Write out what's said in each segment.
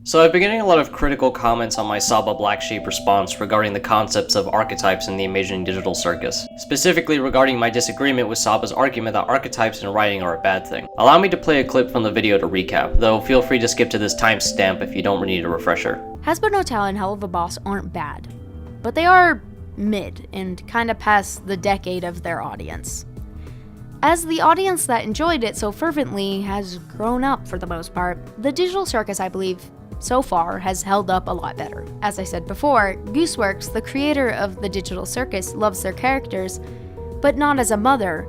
So I've been getting a lot of critical comments on my Saba Black Sheep response regarding the concepts of archetypes in the Amazing Digital Circus, specifically regarding my disagreement with Saba's argument that archetypes in writing are a bad thing. Allow me to play a clip from the video to recap, though feel free to skip to this timestamp if you don't need a refresher. Hasbro No Tao and Hell of a Boss aren't bad, but they are mid and kinda past the decade of their audience. As the audience that enjoyed it so fervently has grown up for the most part, the Digital Circus, I believe, so far has held up a lot better. As I said before, Gooseworks, the creator of the Digital Circus, loves their characters, but not as a mother,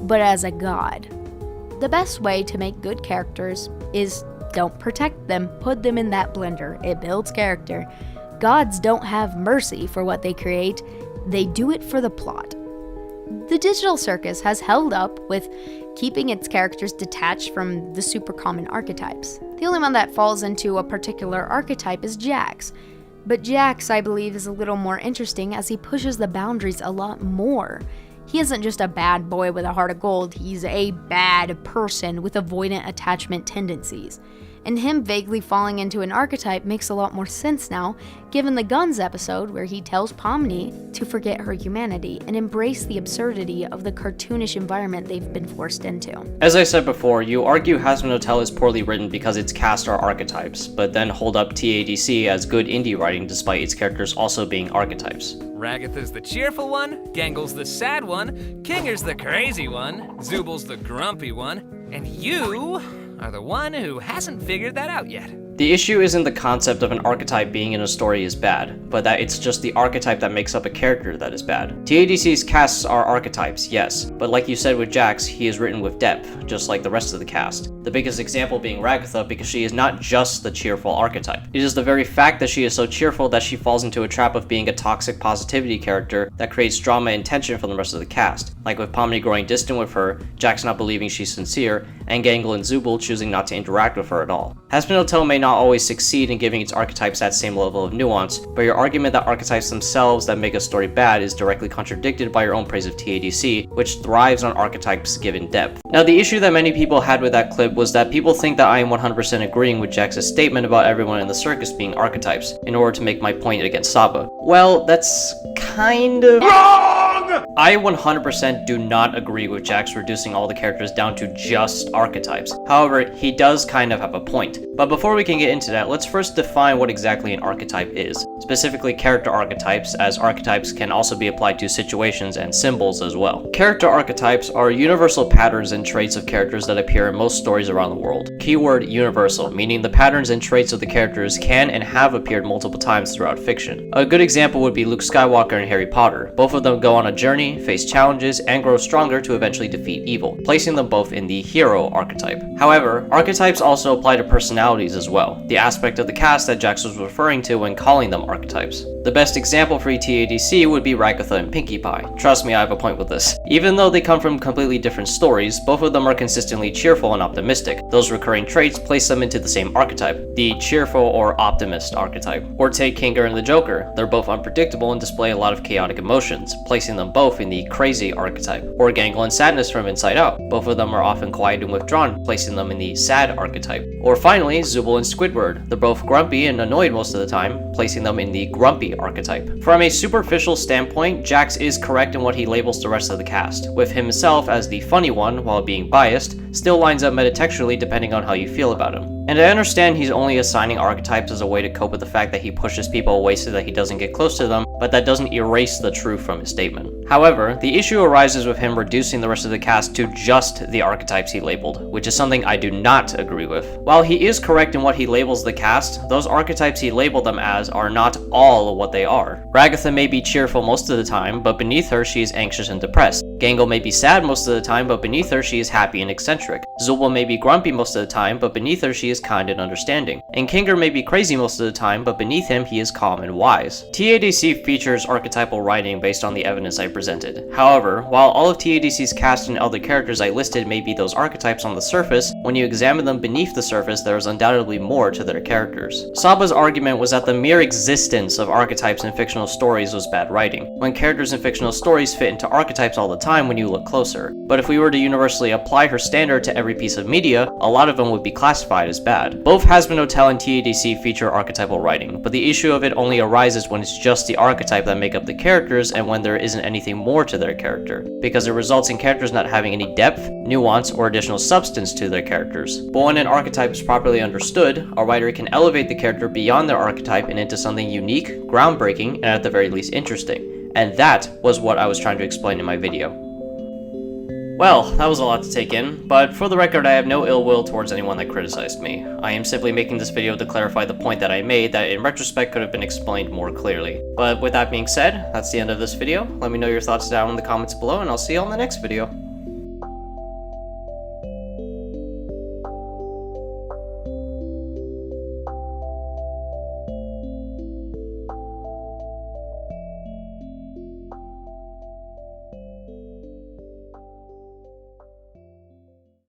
but as a god. The best way to make good characters is don't protect them, put them in that blender. It builds character. Gods don't have mercy for what they create, they do it for the plot. The Digital Circus has held up with keeping its characters detached from the super common archetypes. The only one that falls into a particular archetype is Jax, but Jax, I believe, is a little more interesting as he pushes the boundaries a lot more. He isn't just a bad boy with a heart of gold, he's a bad person with avoidant attachment tendencies. And him vaguely falling into an archetype makes a lot more sense now, given the Guns episode where he tells Pomni to forget her humanity and embrace the absurdity of the cartoonish environment they've been forced into. As I said before, you argue Hazbin Hotel is poorly written because its cast are archetypes, but then hold up TADC as good indie writing despite its characters also being archetypes. Ragatha's the cheerful one, Gangle's the sad one, Kinger's the crazy one, Zubal's the grumpy one, and you are the one who hasn't figured that out yet. The issue isn't the concept of an archetype being in a story is bad, but that it's just the archetype that makes up a character that is bad. TADC's casts are archetypes, yes, but like you said with Jax, he is written with depth, just like the rest of the cast. The biggest example being Ragatha because she is not just the cheerful archetype. It is the very fact that she is so cheerful that she falls into a trap of being a toxic positivity character that creates drama and tension for the rest of the cast, like with Pomni growing distant with her, Jax not believing she's sincere, and Gangle and Zubul choosing not to interact with her at all. Hazbin Hotel may not always succeed in giving its archetypes that same level of nuance, but your argument that archetypes themselves that make a story bad is directly contradicted by your own praise of TADC, which thrives on archetypes given depth. Now, the issue that many people had with that clip was that people think that I am 100% agreeing with Jax's statement about everyone in the circus being archetypes, in order to make my point against Saba. Well, that's kind of wrong! I 100% do not agree with Jax reducing all the characters down to just archetypes. However, he does kind of have a point. But before we can get into that, let's first define what exactly an archetype is. Specifically character archetypes, as archetypes can also be applied to situations and symbols as well. Character archetypes are universal patterns and traits of characters that appear in most stories around the world. Keyword universal, meaning the patterns and traits of the characters can and have appeared multiple times throughout fiction. A good example would be Luke Skywalker and Harry Potter. Both of them go on a journey, face challenges, and grow stronger to eventually defeat evil, placing them both in the hero archetype. However, archetypes also apply to personalities as well, the aspect of the cast that Jax was referring to when calling them archetypes. The best example for TADC would be Ragatha and Pinkie Pie. Trust me, I have a point with this. Even though they come from completely different stories, both of them are consistently cheerful and optimistic. Those recurring traits place them into the same archetype, the cheerful or optimist archetype. Or take Kinger and the Joker. They're both unpredictable and display a lot of chaotic emotions, placing them both in the crazy archetype. Or Gangle and Sadness from Inside Out. Both of them are often quiet and withdrawn, placing them in the sad archetype. Or finally, Zubul and Squidward. They're both grumpy and annoyed most of the time, placing them in the grumpy archetype. From a superficial standpoint, Jax is correct in what he labels the rest of the cast, with himself as the funny one while being biased, still lines up metatextually depending on how you feel about him. And I understand he's only assigning archetypes as a way to cope with the fact that he pushes people away so that he doesn't get close to them, but that doesn't erase the truth from his statement. However, the issue arises with him reducing the rest of the cast to just the archetypes he labeled, which is something I do not agree with. While he is correct in what he labels the cast, those archetypes he labeled them as are not all what they are. Ragatha may be cheerful most of the time, but beneath her she is anxious and depressed. Gangle may be sad most of the time, but beneath her she is happy and eccentric. Zubul may be grumpy most of the time, but beneath her she is kind and understanding. And Kinger may be crazy most of the time, but beneath him he is calm and wise. TADC features archetypal writing based on the evidence I presented. However, while all of TADC's cast and other characters I listed may be those archetypes on the surface, when you examine them beneath the surface there is undoubtedly more to their characters. Saba's argument was that the mere existence of archetypes in fictional stories was bad writing. When characters in fictional stories fit into archetypes all the time when you look closer. But if we were to universally apply her standard to every piece of media, a lot of them would be classified as bad. Both Has Been Hotel and TADC feature archetypal writing, but the issue of it only arises when it's just the archetype that make up the characters and when there isn't anything more to their character, because it results in characters not having any depth, nuance, or additional substance to their characters. But when an archetype is properly understood, a writer can elevate the character beyond their archetype and into something unique, groundbreaking, and at the very least interesting. And that was what I was trying to explain in my video. Well, that was a lot to take in, but for the record I have no ill will towards anyone that criticized me. I am simply making this video to clarify the point that I made that in retrospect could have been explained more clearly. But with that being said, that's the end of this video. Let me know your thoughts down in the comments below and I'll see you on the next video.